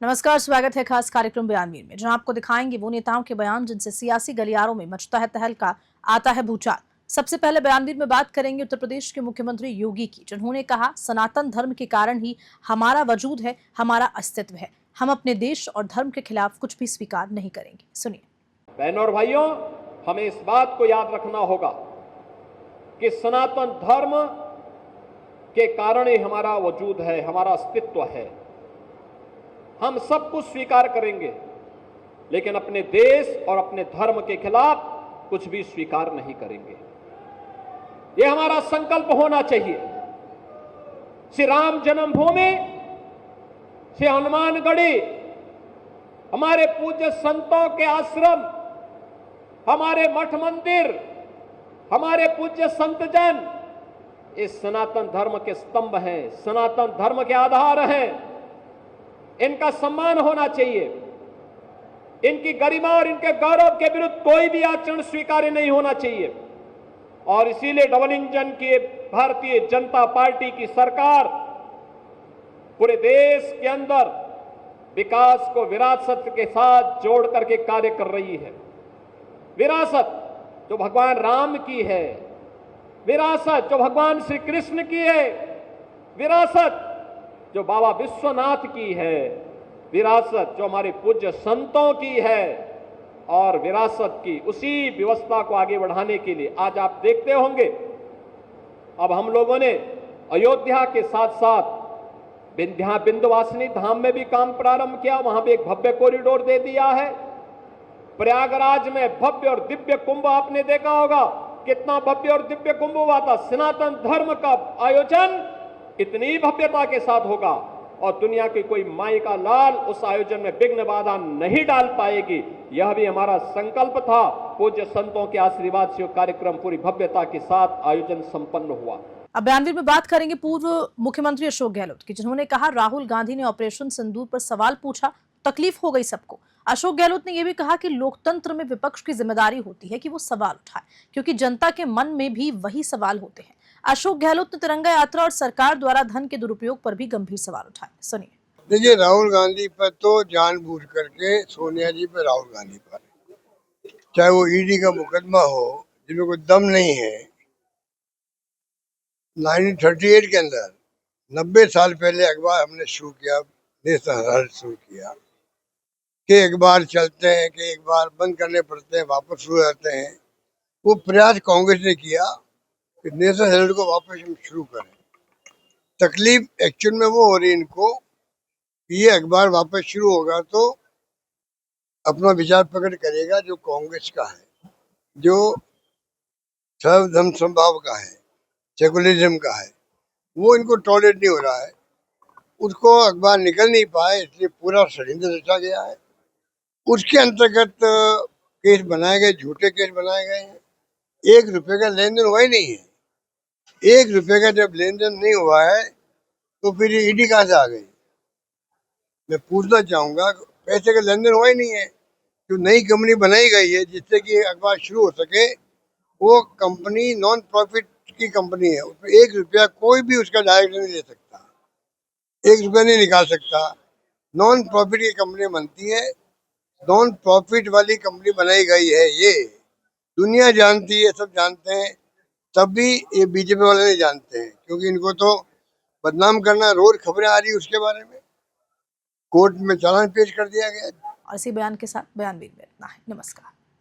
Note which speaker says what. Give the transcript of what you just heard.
Speaker 1: नमस्कार, स्वागत है खास कार्यक्रम बयानवीर में, जहां आपको दिखाएंगे वो नेताओं के बयान जिनसे सियासी गलियारों में मचता है तहलका, आता है भूचाल। सबसे पहले बयानवीर में बात करेंगे उत्तर प्रदेश के मुख्यमंत्री योगी की, जिन्होंने कहा सनातन धर्म के कारण ही हमारा वजूद है, हमारा अस्तित्व है। हम अपने देश और धर्म के खिलाफ कुछ भी स्वीकार नहीं करेंगे। सुनिए।
Speaker 2: बहनों और भाइयों, हमें इस बात को याद रखना होगा कि सनातन धर्म के कारण ही हमारा वजूद है, हमारा अस्तित्व है। हम सब कुछ स्वीकार करेंगे, लेकिन अपने देश और अपने धर्म के खिलाफ कुछ भी स्वीकार नहीं करेंगे। यह हमारा संकल्प होना चाहिए। श्री राम जन्मभूमि, श्री हनुमानगढ़ी, हमारे पूज्य संतों के आश्रम, हमारे मठ मंदिर, हमारे पूज्य संतजन इस सनातन धर्म के स्तंभ हैं, सनातन धर्म के आधार हैं। इनका सम्मान होना चाहिए। इनकी गरिमा और इनके गौरव के विरुद्ध कोई भी आचरण स्वीकार्य नहीं होना चाहिए। और इसीलिए डबल इंजन की भारतीय जनता पार्टी की सरकार पूरे देश के अंदर विकास को विरासत के साथ जोड़ करके कार्य कर रही है। विरासत जो भगवान राम की है, विरासत जो भगवान श्री कृष्ण की है, विरासत जो बाबा विश्वनाथ की है, विरासत जो हमारे पूज्य संतों की है, और विरासत की उसी व्यवस्था को आगे बढ़ाने के लिए आज आप देखते होंगे अब हम लोगों ने अयोध्या के साथ साथ विंध्यवासिनी धाम में भी काम प्रारंभ किया। वहां भी एक भव्य कॉरिडोर दे दिया है। प्रयागराज में भव्य और दिव्य कुंभ आपने देखा होगा, कितना भव्य और दिव्य कुंभ हुआ था। सनातन धर्म का आयोजन इतनी भव्यता के साथ होगा और दुनिया की कोई माई का लाल उस आयोजन में विघ्न बाधा नहीं डाल पाएगी। यह भी हमारा संकल्प था। पूज्य संतों के आशीर्वाद से कार्यक्रम पूरी भव्यता के साथ आयोजन संपन्न हुआ।
Speaker 1: अब बयानवीर में बात करेंगे पूर्व मुख्यमंत्री अशोक गहलोत की, जिन्होंने कहा राहुल गांधी ने ऑपरेशन सिंदूर पर सवाल पूछा, तकलीफ हो गई सबको। अशोक गहलोत ने यह भी कहा कि लोकतंत्र में विपक्ष की जिम्मेदारी होती है कि वो सवाल उठाए, क्योंकि जनता के मन में भी वही सवाल होते हैं। अशोक गहलोत ने तिरंगा यात्रा और सरकार द्वारा धन के दुरुपयोग पर भी गंभीर सवाल उठाए। सुनिए।
Speaker 3: देखिए, राहुल गांधी पर तो जानबूझ करके सोनिया जी पर, राहुल गांधी पर, चाहे वो ईडी का मुकदमा हो जिसमें कोई दम नहीं है। 1938 के अंदर 90 साल पहले अखबार हमने शुरू किया, नेशनल हेराल्ड शुरू किया कि एक बार चलते हैं कि एक बार बंद करने पड़ते हैं, वापस शुरू रहते हैं। वो प्रयास कांग्रेस ने किया कि नेशनल हेराल्ड को वापस हम शुरू करें। तकलीफ एक्चुअल में वो हो रही इनको, ये अखबार वापस शुरू होगा तो अपना विचार प्रकट करेगा जो कांग्रेस का है, जो सर्वधर्म समभाव का है, सेकुलरिज्म का है, वो इनको टॉलरेट नहीं हो रहा है। उसको अखबार निकल नहीं पाए, इसलिए पूरा षड्यंत्र रचा गया है। उसके अंतर्गत केस बनाए गए, झूठे केस बनाए गए हैं। 1 रुपए का लेन देन हुआ ही नहीं है। 1 रुपए का जब लेन देन नहीं हुआ है तो फिर ईडी कहाँ से आ गई? मैं पूछना चाहूंगा, पैसे का लेन देन हुआ ही नहीं है। जो नई कंपनी बनाई गई है जिससे कि अखबार शुरू हो सके, वो कंपनी नॉन प्रॉफिट की कंपनी है। उसमें 1 रुपया कोई भी उसका डायरेक्ट नहीं ले सकता, 1 रुपया नहीं निकाल सकता। नॉन प्रॉफिट की कंपनी बनती है, नॉन प्रॉफिट वाली कंपनी बनाई गई है। ये दुनिया जानती है, सब जानते हैं, तब भी ये बीजेपी वाले नहीं जानते हैं, क्योंकि इनको तो बदनाम करना, रोज खबरें आ रही है उसके बारे में। कोर्ट में चालान पेश कर दिया गया।
Speaker 1: और इसी बयान के साथ बयानवीर में इतना है। नमस्कार।